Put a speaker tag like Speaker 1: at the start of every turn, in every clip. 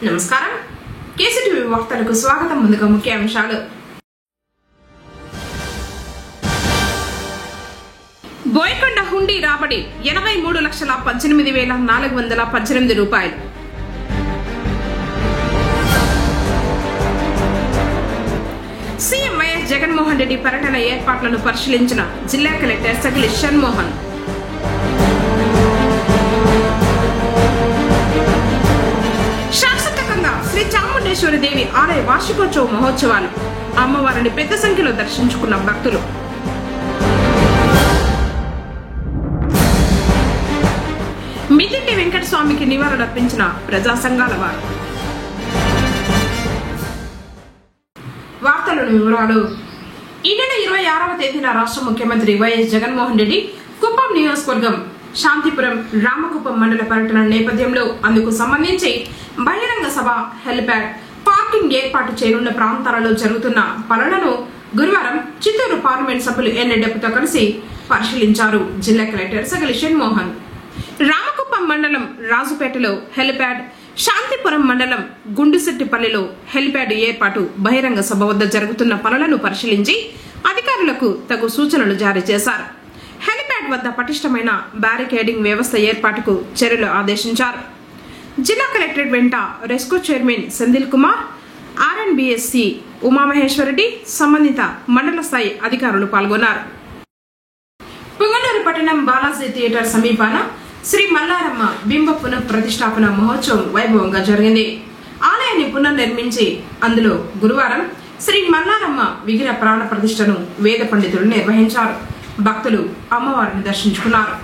Speaker 1: నమస్కారం కేసీటీవీ వార్తలకు స్వాగతం. ముందుగా ముఖ్యాంశాలు. బోయకొండ హుండీ రాబడి 83,18,418 రూపాయలు. సీఎం వైఎస్ జగన్మోహన్ రెడ్డి పర్యటన ఏర్పాట్లను పరిశీలించిన జిల్లా కలెక్టర్ సగిలి షణ్మోహన్. శాసకంగా శ్రీ చాముండేశ్వరి దేవి ఆలయ వార్షికోత్సవ మహోత్సవాలు. అమ్మవారిని పెద్ద సంఖ్యలో దర్శించుకున్న భక్తులు. మిదింటి వెంకటస్వామికి నివాళులర్పించిన ప్రజా సంఘాల వారు. వార్తలోని వివరాలు. ఈ నెల 26వ తేదీన రాష్ట్ర ముఖ్యమంత్రి వైఎస్ జగన్మోహన్ రెడ్డి కుప్పం నియోజకవర్గం శాంతిపురం రామకుప్పం మండల పర్యటన నేపథ్యంలో అందుకు సంబంధించి బహిరంగ సభ, హెలిప్యాడ్, పార్కింగ్ ఏర్పాటు చేయనున్న ప్రాంతాలలో జరుగుతున్న పనులను గురువారం చిత్తూరు పార్లమెంట్ సభ్యులు ఎన్ఎడ్డెప్పుతో కలిసి పరిశీలించారు జిల్లా కలెక్టర్ సగిలి షణ్మోహన్. రామకుప్పం మండలం రాజుపేటలో హెలిప్యాడ్, శాంతిపురం మండలం గుండుశెట్టిపల్లిలో హెలిప్యాడ్ ఏర్పాటు, బహిరంగ సభ వద్ద జరుగుతున్న పనులను పరిశీలించి అధికారులకు తగు సూచనలు జారీ చేశారు. హెలిప్యాడ్ వద్ద పటిష్టమైన బ్యారికేడింగ్ వ్యవస్థ ఏర్పాటుకు చర్యలు ఆదేశించారు. జిల్లా కలెక్టరేట్ వెంట రెస్కో చైర్మన్ సెంధిల్ కుమార్, ఆర్ఎన్బిఎస్సి ఉమామహేశ్వరరెడ్డి, సంబంధిత మండల స్థాయి అధికారులు పాల్గొన్నారు. పుంగనూరు పట్టణం బాలాజీ థియేటర్ సమీపాన శ్రీ మల్లారమ్మ బింబ పునః ప్రతిష్టాపన మహోత్సవం వైభవంగా జరిగింది. ఆలయాన్ని పునర్నిర్మించి అందులో గురువారం శ్రీ మల్లారమ్మ విగ్రహ ప్రాణ ప్రతిష్టను వేద పండితులు నిర్వహించారు. భక్తులు అమ్మవారిని దర్శించుకున్నారు.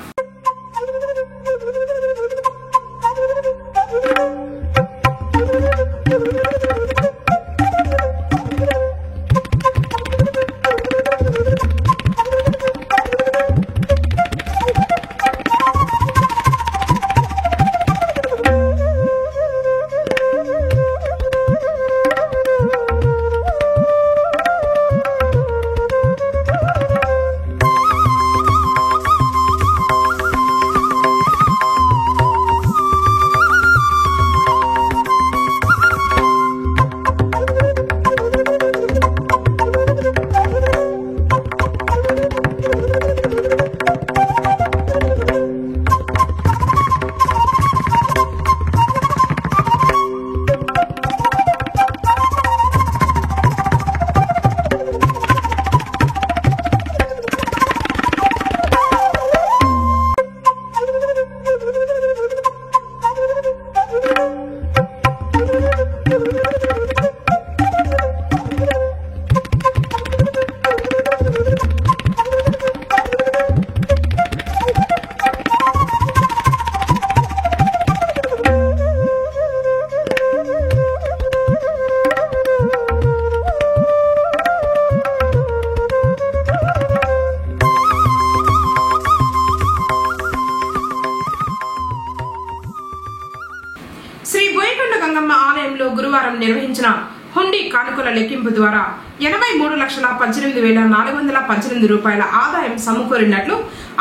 Speaker 1: శ్రీ బోయకొండ గంగమ్మ ఆలయంలో గురువారం నిర్వహించిన హుండీ కానుకల లెక్కింపు ద్వారా 83,18,418 రూపాయల ఆదాయం సమకూరినట్లు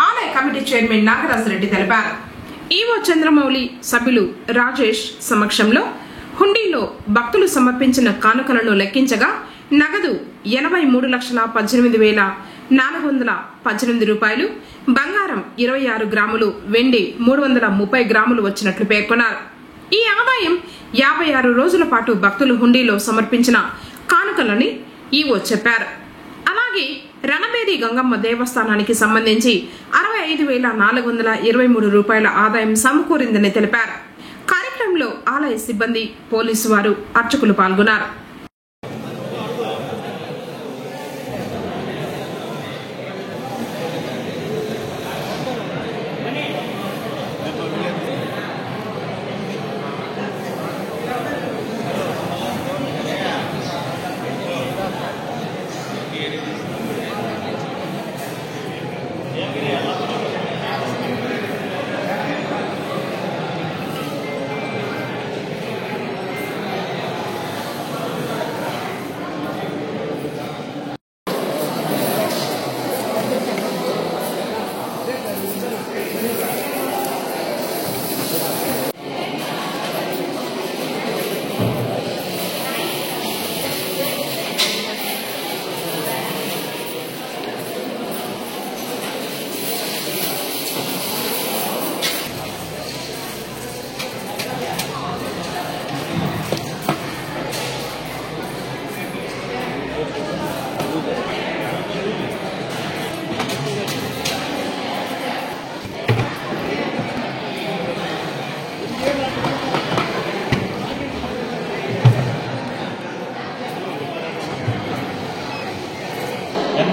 Speaker 1: ఆలయ కమిటీ చైర్మన్ నాగరాజరెడ్డి తెలిపారు. ఈవో చంద్రమౌళి, సభ్యులు రాజేష్ సమక్షంలో హుండీలో భక్తులు సమర్పించిన కానుకలను లెక్కించగా నగదు 83,18,418 రూపాయలు, బంగారం 26 గ్రాములు, వెండి 330 గ్రాములు వచ్చినట్లు పేర్కొన్నారు. ఈ ఆదాయం 56 రోజుల పాటు భక్తులు హుండీలో సమర్పించిన కానుకలని ఈవో చెప్పారు. అలాగే రణబేది గంగమ్మ దేవస్థానానికి సంబంధించి 65,423 రూపాయల ఆదాయం సమకూరిందని తెలిపారు. కార్యక్రమంలో ఆలయ సిబ్బంది, పోలీసు వారు, అర్చకులు పాల్గొన్నారు.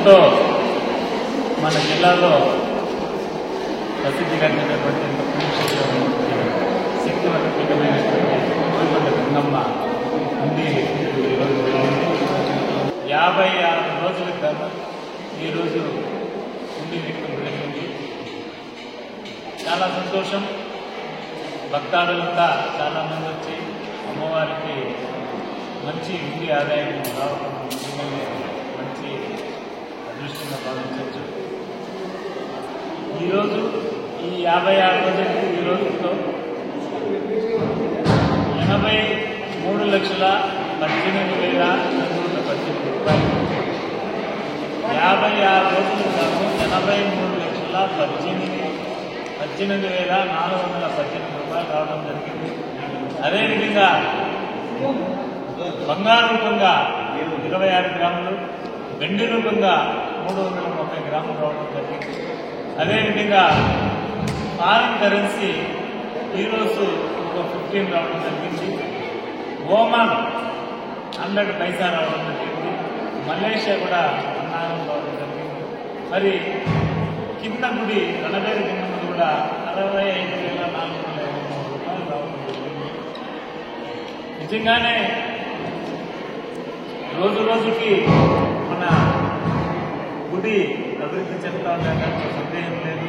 Speaker 2: ఎంతో మన జిల్లాలో ప్రసిద్ధిగాంచినటువంటి శక్తివంతమైనటువంటి గంగమ్మ ఉంది. ఈరోజు 56 రోజుల గాను ఈరోజు ఉండి జరిగింది. చాలా సంతోషం. భక్తాదులంతా చాలామంది వచ్చి అమ్మవారికి మంచి ఇంటి ఆదాయం రావడం మంచి అదృష్టంగా భావించవచ్చు. ఈరోజు ఈ 56 రోజులకి ఈ రోజుతో 83,18,218 రూపాయలు. 56 రోజులు గాను 83,18,418 రూపాయలు రావడం జరిగింది. అదేవిధంగా బంగారు రూపంగా 26 గ్రాములు, వెండి రూపంగా 330 గ్రాములు రావడం జరిగింది. అదేవిధంగా ఫారిన్ కరెన్సీ ఈరోజు ఒక 15 రావడం జరిగింది. ఓమాన్ 100 పైసా రావడం జరిగింది. మలేషియా కూడా 1 రావడం జరిగింది. మరి కింద గుడి రణబేరు కింద కూడా 65,453 రూపాయలు రావడం జరిగింది. నిజంగానే రోజు రోజుకి మన గుడి అభివృద్ధి చెందుతా ఉండడానికి సందేహం లేదు.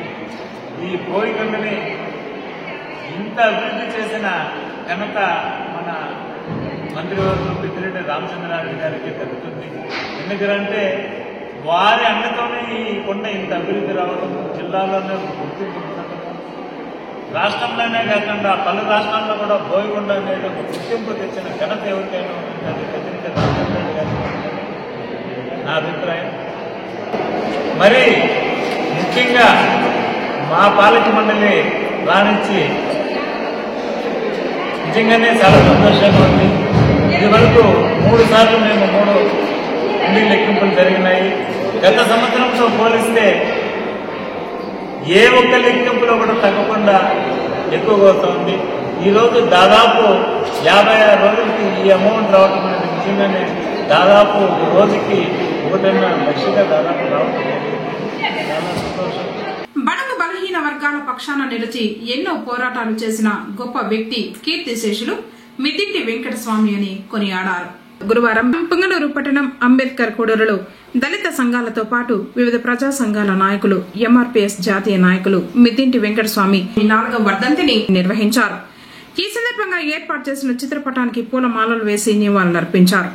Speaker 2: ఈ పోయికండని ఇంత అభివృద్ధి చేసిన ఘనత మన మంత్రివర్గం పెద్దిరెడ్డి రామచంద్రారెడ్డి గారికి దక్కుతుంది. ఎందుకంటే వారి అండతోనే ఈ కొండ ఇంత అభివృద్ధి రావడం, జిల్లాలోనే గుర్తింపు ఉండటం, రాష్ట్రంలోనే కాకుండా పలు రాష్ట్రాల్లో కూడా బోయకొండ అనేది ఒక గుర్తింపు తెచ్చిన ఘనత ఎవరికైనా ఉంటుందని పెద్దిరెడ్డి రామచంద్రారెడ్డి గారికి నా అభిప్రాయం. మరి ముఖ్యంగా మా పాలక మండలి రాణించి నిజంగానే చాలా సంతోషంగా ఉంది. ఇది వరకు 3 సార్లు మేము 3 ఇంటి లెక్కింపులు జరిగినాయి. గత సంవత్సరంతో పోలిస్తే ఏ ఒక్క లెక్కింపులో కూడా తగ్గకుండా ఎక్కువగా అవుతుంది. ఈరోజు దాదాపు 56 రోజులకి ఈ అమౌంట్ రావడం అనేది నిజంగానే దాదాపు రోజుకి 1.5 లక్షగా దాదాపు రావడం చాలా సంతోషం.
Speaker 1: బడుగు బలహీన వర్గాల పక్షాన నిలిచి ఎన్నో పోరాటాలు చేసిన గొప్ప వ్యక్తి కీర్తిశేషులు మిద్దింటి వెంకటస్వామి అని కొనియాడారు. గురువారం పుంగనూరు పట్టణం అంబేద్కర్ కూడలిలో దళిత సంఘాలతో పాటు వివిధ ప్రజా సంఘాల నాయకులు, ఎంఆర్పీఎస్ జాతీయ నాయకులు మిద్దింటి వెంకటస్వామి 4వ వర్ధంతిని నిర్వహించారు. ఈ సందర్భంగా ఏర్పాటు చేసిన చిత్రపటానికి పూలమాలలు వేసి నివాళులర్పించారు.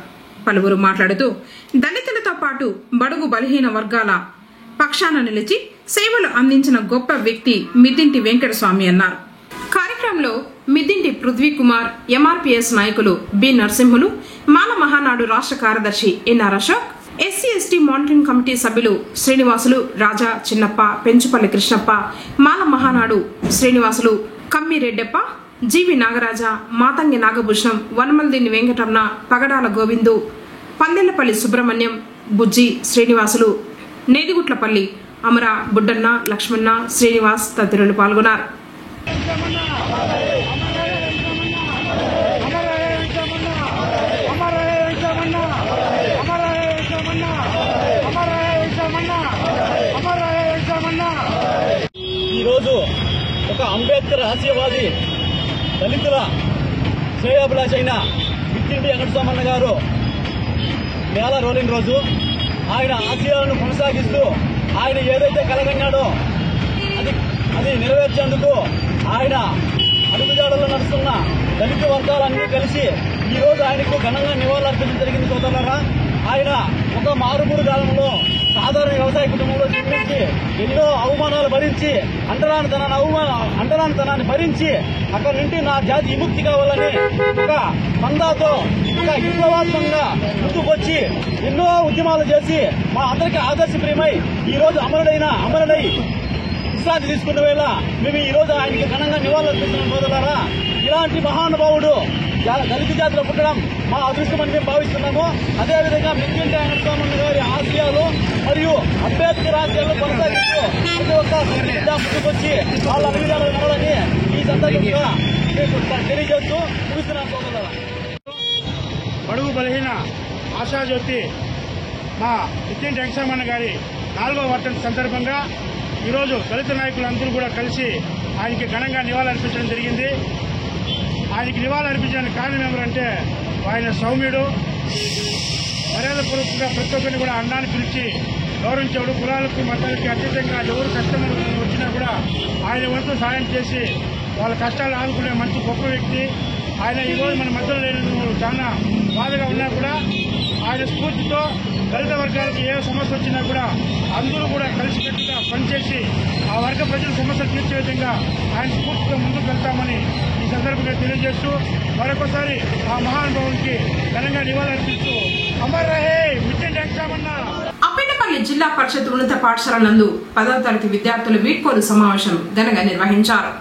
Speaker 1: పలువురు మాట్లాడుతూ దళితులతో పాటు బడుగు బలహీన వర్గాల పక్షాన నిలిచి సేవలు అందించిన గొప్ప వ్యక్తి మిద్దింటి వెంకటస్వామి అన్నారు. కార్యక్రమంలో మిద్దింటి పృథ్వీ కుమార్, ఎంఆర్పీఎస్ నాయకులు బి నరసింహులు, మాల మహానాడు రాష్ట్ర కార్యదర్శి NR Ashok, SC ST monitoring committee సభ్యులు శ్రీనివాసులు, రాజా, చిన్నప్ప, పెంచుపల్లి కృష్ణప్ప, మాల మహానాడు శ్రీనివాసులు, కమ్మిరెడ్డప్ప, జీవి నాగరాజ, మాతంగి నాగభూషణం, వనమల్దిని వెంకటరమణ, పగడాల గోవిందు, పందెళ్లపల్లి సుబ్రహ్మణ్యం, బుజ్జి, శ్రీనివాసులు, నేదిగుట్లపల్లి అమర, బుడ్డన్న, లక్ష్మణ, శ్రీనివాస్ తదితరులు పాల్గొన్నారు.
Speaker 3: ఈరోజు ఒక అంబేద్కర్ ఆశయవాది, దళితుల శ్రేయోభిలాషి అయిన మిద్దింటి వెంకటస్వామి గారు నేల రోలిన రోజు. ఆయన ఆశయాలను కొనసాగిస్తూ ఆయన ఏదైతే కలగన్నాడో అది నెరవేర్చేందుకు ఆయన అడుగుజాడల్లో నడుస్తున్న దళిత వర్గాలన్నీ కలిసి ఈరోజు ఆయనకు ఘనంగా నివాళులర్పించడం జరిగింది. సోదరులారా, ఆయన ఒక మారుమూడు కాలంలో సాధారణ వ్యవసాయ కుటుంబంలో జన్మించి ఎన్నో అవమానాలు భరించి అంటరానితనాన్ని భరించి అక్కడి నుండి నా జాతి విముక్తి కావాలని ఒక పందాతో ఒక విప్లవాత్మకంగా ముందుకొచ్చి ఎన్నో ఉద్యమాలు చేసి మా అందరికీ ఆదర్శప్రియమై ఈ రోజు అమరుడై విశ్రాంతి తీసుకున్న వేళ మేము ఈ రోజు ఆయనకి ఘనంగా నివాళులర్పిస్తున్నాం. సోదరులారా, ఇలాంటి మహానుభావుడు దళిత జాతిలో పుట్టడం మా అదృష్టమని మేము భావిస్తున్నాము. అదేవిధంగా మిద్దింటి వెంకటస్వామి గారి ఆశయాలు మరియు అంబేద్కర్ ఆశయాలు కొనసాగిస్తూ ప్రతి ఒక్క ముందుకొచ్చి వాళ్ళ అభివృద్ధిలో నడాలని ఈ సందర్భంగా తెలియజేస్తూ ముగిస్తున్నాను. సోదరులారా,
Speaker 4: బడుగు బలహీన ఆశాజ్యోతి మా ఇచ్చింటి వెంకటరమణ గారి 4వ వర్ధంతి సందర్భంగా ఈరోజు దళిత నాయకులందరూ కూడా కలిసి ఆయనకి ఘనంగా నివాళులర్పించడం జరిగింది. ఆయనకి నివాళులర్పించడానికి కారణం ఏమంటే ఆయన సౌమ్యుడు, మర్యాదపూర్వకంగా ప్రతి ఒక్కరిని కూడా అన్నాన్ని పిలిచి గౌరవించేవాడు. కులాలకు మతాలకి అతీతంగా ఎవరు కష్టం వచ్చినా కూడా ఆయన వంతు సాయం చేసి వాళ్ళ కష్టాలు ఆదుకునే మంచి గొప్ప వ్యక్తి ఆయన. ఈరోజు మన మధ్యలో లేని చాలా బాధగా ఉన్నా కూడా ఆయన స్ఫూర్తితో దళిత వర్గాలకు ఏ సమస్య వచ్చినా కూడా అందరూ కూడా కలిసికట్టుగా పనిచేసి ఆ వర్గ ప్రజల సమస్యలు తీర్చే విధంగా ఆయన స్ఫూర్తితో ముందుకు వెళ్తామని ఈ సందర్భంగా తెలియజేస్తూ మరొకసారి ఆ మహానుభావునికి ఘనంగా నివాళులర్పిస్తూ అమర్ రహే ఇచ్చింటి వెంకటరమణ.
Speaker 1: అప్పినపల్లి జిల్లా పరిషత్ ఉన్నత పాఠశాల నందు 10వ తరగతి విద్యార్థుల వీడ్కోలు సమావేశం ఘనంగా నిర్వహించారు.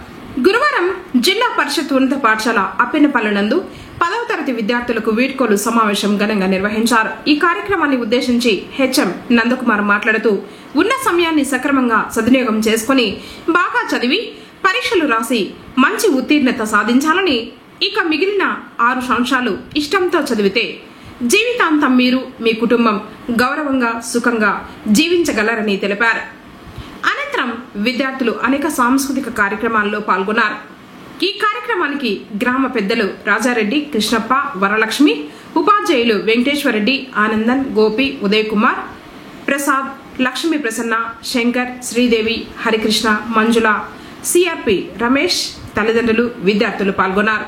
Speaker 1: గురువారం జిల్లా పరిషత్ ఉన్నత పాఠశాల అప్పినపల్లి నందు 10వ తరగతి విద్యార్థులకు వీడ్కోలు సమావేశం ఘనంగా నిర్వహించారు. ఈ కార్యక్రమాన్ని ఉద్దేశించి హెచ్ఎం నందకుమార్ మాట్లాడుతూ ఉన్న సమయాన్ని సక్రమంగా సద్వినియోగం చేసుకుని బాగా చదివి పరీక్షలు రాసి మంచి ఉత్తీర్ణత సాధించాలని, ఇక మిగిలిన 6 సంవత్సరాలు ఇష్టంతో చదివితే జీవితాంతం మీరు మీ కుటుంబం గౌరవంగా సుఖంగా జీవించగలరని తెలిపారు. అనంతరం విద్యార్థులు అనేక సాంస్కృతిక కార్యక్రమాల్లో పాల్గొన్నారు. ఈ కార్యక్రమానికి గ్రామ పెద్దలు రాజారెడ్డి, కృష్ణప్ప, వరలక్ష్మి, ఉపాధ్యాయులు వెంకటేశ్వరరెడ్డి, ఆనందన్, గోపి, ఉదయ్ కుమార్, ప్రసాద్, లక్ష్మీ ప్రసన్న, శంకర్, శ్రీదేవి, హరికృష్ణ, మంజుల, సిఆర్పి రమేష్ తల్లిదండ్రులు, విద్యార్థులు పాల్గొన్నారు.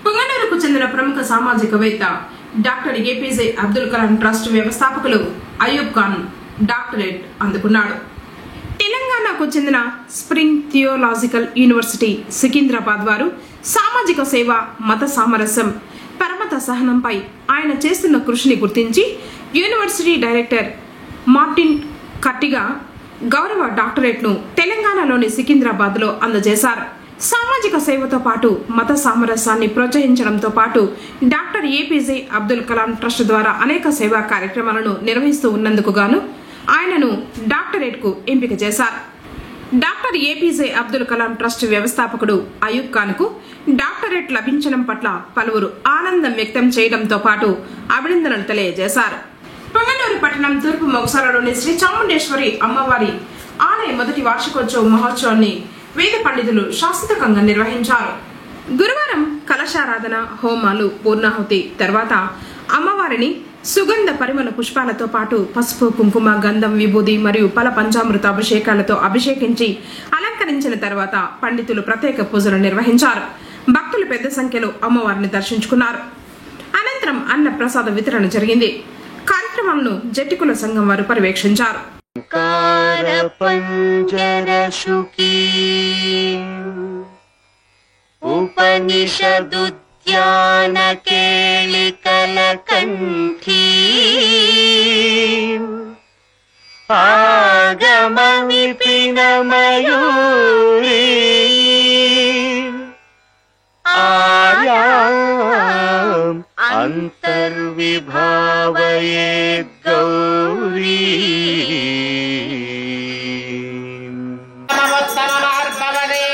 Speaker 1: పొంగనూరుకు చెందిన ప్రముఖ సామాజికవేత్త doctor APJ Abdul Kalam trust వ్యవస్థాపకులు అయూబ్ ఖాన్ డాక్టరేట్ అందుకున్నాడు. తెలంగాణకు చెందిన స్ప్రింగ్ థియోలాజికల్ యూనివర్సిటీ సికింద్రాబాద్ వారు సామాజిక సేవ, మత సామరస్యం, పరమత సహనంపై ఆయన చేస్తున్న కృషిని గుర్తించి యూనివర్సిటీ డైరెక్టర్ మార్టిన్ కట్టిగా గౌరవ డాక్టరేట్ను తెలంగాణలోని సికింద్రాబాద్లో అందజేశారు. సామాజిక సేవతో పాటు మత సామరస్యాన్ని ప్రోత్సహించడంతో పాటు doctor APJ Abdul Kalam trust ద్వారా అనేక సేవా కార్యక్రమాలను నిర్వహిస్తూ ఉన్నందుకు గాను ఆయనను డాక్టరేట్కు ఎంపిక చేశారు. Doctor APJ Abdul Kalam trust వ్యవస్థాపకుడు అయూబ్ ఖాన్కు డాక్టరేట్ లభించడం పట్ల పలువురు ఆనందం వ్యక్తం చేయడంతో పాటు అభినందనలు తెలియజేశారు. పొంగనూరు పట్టణం తూర్పు మొగసాలలోని శ్రీ చాముండేశ్వరి అమ్మవారి ఆలయ మొదటి వార్షికోత్సవ మహోత్సవాన్ని వేద పండితులు శాస్త్రోక్తంగా నిర్వహించారు. గురువారం కలశారాధన, హోమాలు, పూర్ణాహుతి తర్వాత అమ్మవారిని సుగంధ పరిమళ పుష్పాలతో పాటు పసుపు, కుంకుమ, గంధం, విభూది మరియు పల పంచామృత అభిషేకాలతో అభిషేకించి అలంకరించిన తర్వాత పండితులు ప్రత్యేక పూజలు నిర్వహించారు. భక్తులు పెద్ద సంఖ్యలో అమ్మవారిని దర్శించుకున్నారు. అనంతరం అన్న ప్రసాద వితరణ జరిగింది. కార్యక్రమంను జట్టికుల సంఘం వారు పర్యవేక్షించారు.
Speaker 5: ఉపనిషదుద్యాన కేళికల కంఠీ ఆగమ విపిన మయూరీ ఆర్యాం అంతర్విభావయేద్ గౌరీ
Speaker 6: నమోత్తమ మార్గవదే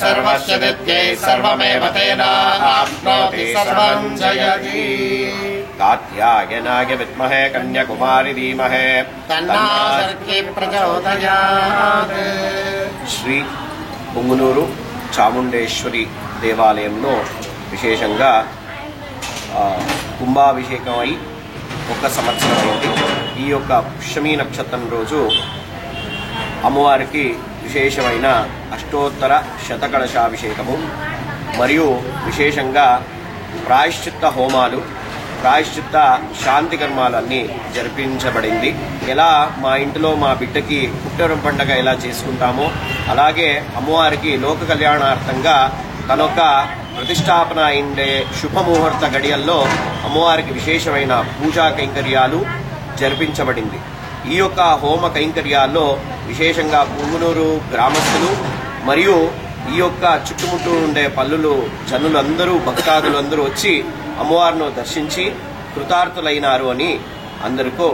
Speaker 6: सर्वस्य विद्यै सर्वमेव तेनाप्नोति सर्वं जयति। कात्यायनाय विद्महे कन्याकुमारी धीमहे तन्नो प्रचोदयात्। శ్రీ పొంగునూరు చాముండేశ్వరి దేవాలయంలో విశేషంగా కుంభాభిషేకమై 1 సంవత్సరం అయింది. ఈ యొక్క పుష్యమీ నక్షత్రం రోజు అమ్మవారికి విశేషమైన అష్టోత్తర శతకలశాభిషేకము మరియు విశేషంగా ప్రాయశ్చిత్త హోమాలు, ప్రాయశ్చిత్త శాంతి కర్మాలన్నీ జరిపించబడింది. ఎలా మా ఇంటిలో మా బిడ్డకి పుట్టరం పండగ ఎలా చేసుకుంటామో అలాగే అమ్మవారికి లోక కళ్యాణార్థంగా తనొక ప్రతిష్టాపన అయిండే శుభముహూర్త గడియల్లో అమ్మవారికి విశేషమైన పూజా కైంకర్యాలు జరిపించబడింది. ఈ యొక్క హోమ కైంకర్యాల్లో విశేషంగా పొంగునూరు గ్రామస్తులు మరియు ఈ యొక్క చుట్టుముట్టు ఉండే పల్లులు జనులందరూ భక్తాదులందరూ వచ్చి అమ్మవారిని దర్శించి కృతార్థులైనారు అని అందరికీ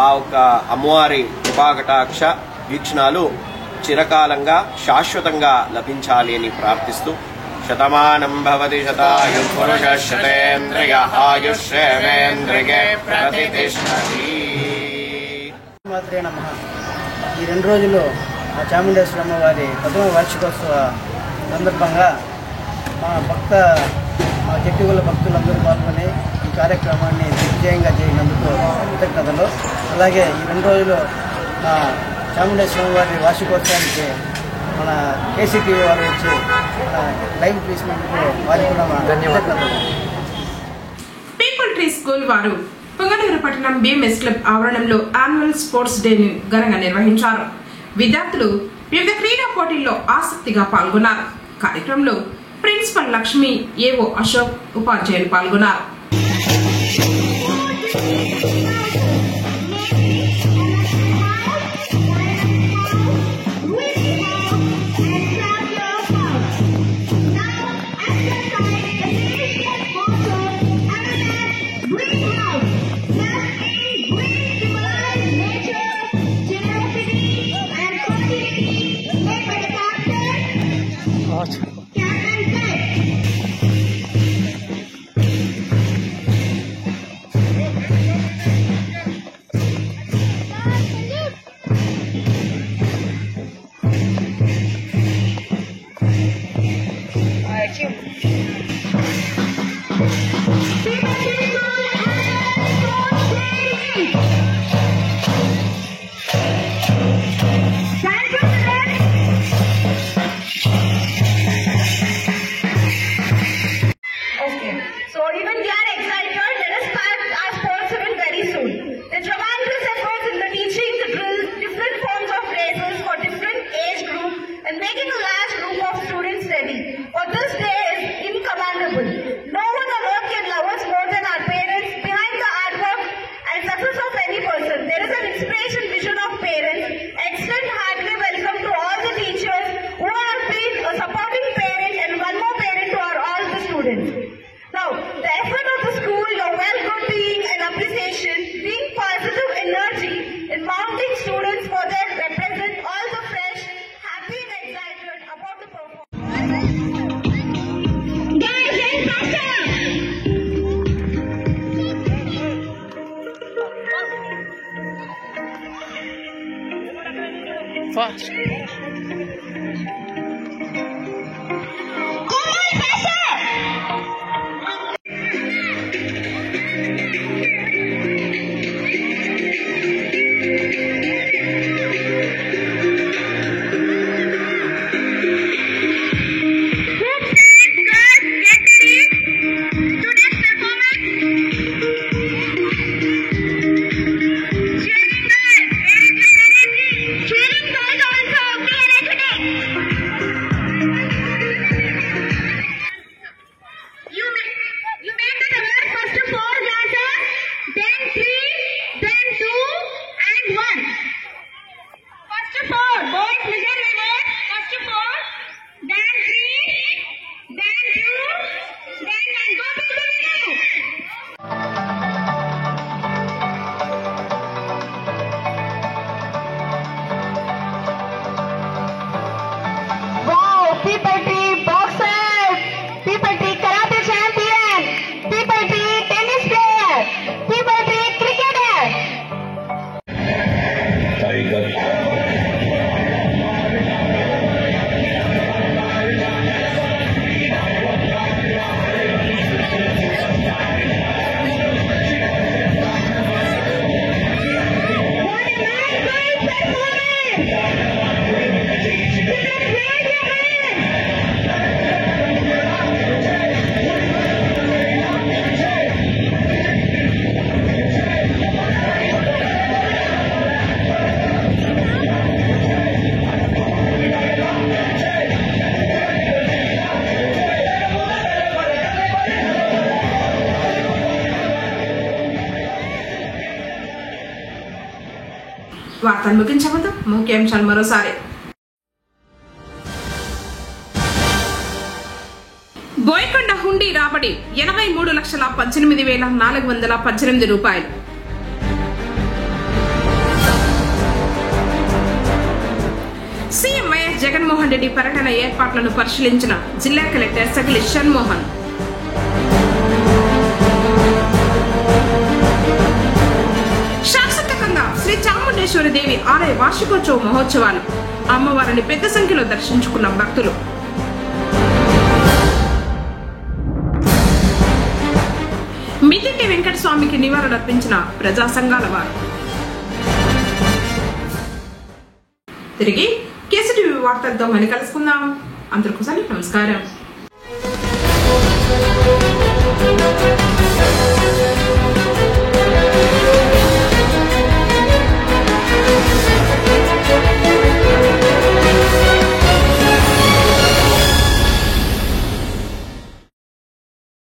Speaker 6: ఆ ఒక అమ్మవారి కృపాకటాక్ష వీక్షణాలు చిరకాలంగా శాశ్వతంగా లభించాలి అని ప్రార్థిస్తూ శతమానం భవతి శతాయుః పురుషః శతేంద్రియ ఆయుష్యేంద్రియే ప్రతిష్ఠతి.
Speaker 7: మాత్రే నమః. ఈ 2 రోజులు ఆ చాముండేశ్వరి అమ్మవారి 10వ వార్షికోత్సవ సందర్భంగా మా చెట్టుగుల భక్తులందరూ పాల్గొని ఈ కార్యక్రమాన్ని దిగ్విజయంగా చేయనందుకు కృతజ్ఞతలు. అలాగే ఈ 2 రోజులు మా చాముండేశ్వరి అమ్మవారి వార్షికోత్సవానికి మన కేసీటీవీ వారు వచ్చి లైవ్ తీసినందుకు వారికి కూడా మా ధన్యవాదాలు.
Speaker 1: పీపుల్ ట్రీ స్కూల్ వారు పొంగనూరు పట్టణం BMS క్లబ్ ఆవరణంలో యాన్యువల్ స్పోర్ట్స్ డేని ఘనంగా నిర్వహించారు. విద్యార్థులు వివిధ క్రీడా పోటీల్లో ఆసక్తిగా పాల్గొన్నారు. కార్యక్రమంలో ప్రిన్సిపల్ లక్ష్మి, ఏవో అశోక్, ఉపాధ్యాయులు పాల్గొన్నారు. వార్తలు ముగించే ముందు ముఖ్యాంశాలు మరోసారి. బోయకొండ హుండీ రాబడి 83,18,418 రూపాయలు. సీఎం వైఎస్ జగన్మోహన్ రెడ్డి పర్యటన ఏర్పాట్లను పరిశీలించిన జిల్లా కలెక్టర్ సగిలి షణ్మోహన్. శాసనకంగా శ్రీ చాముండేశ్వరి దేవి ఆలయ వార్షికోత్సవ మహోత్సవాలు. అమ్మవారిని పెద్ద సంఖ్యలో దర్శించుకున్న భక్తులు. మిదింటి వెంకటస్వామికి నివాళులర్పించిన ప్రజా సంఘాల వారు. తిరిగి కేసీటీవీ వార్తలతో మళ్ళీ కలుసుకుందాం. అందరికీ నమస్కారం.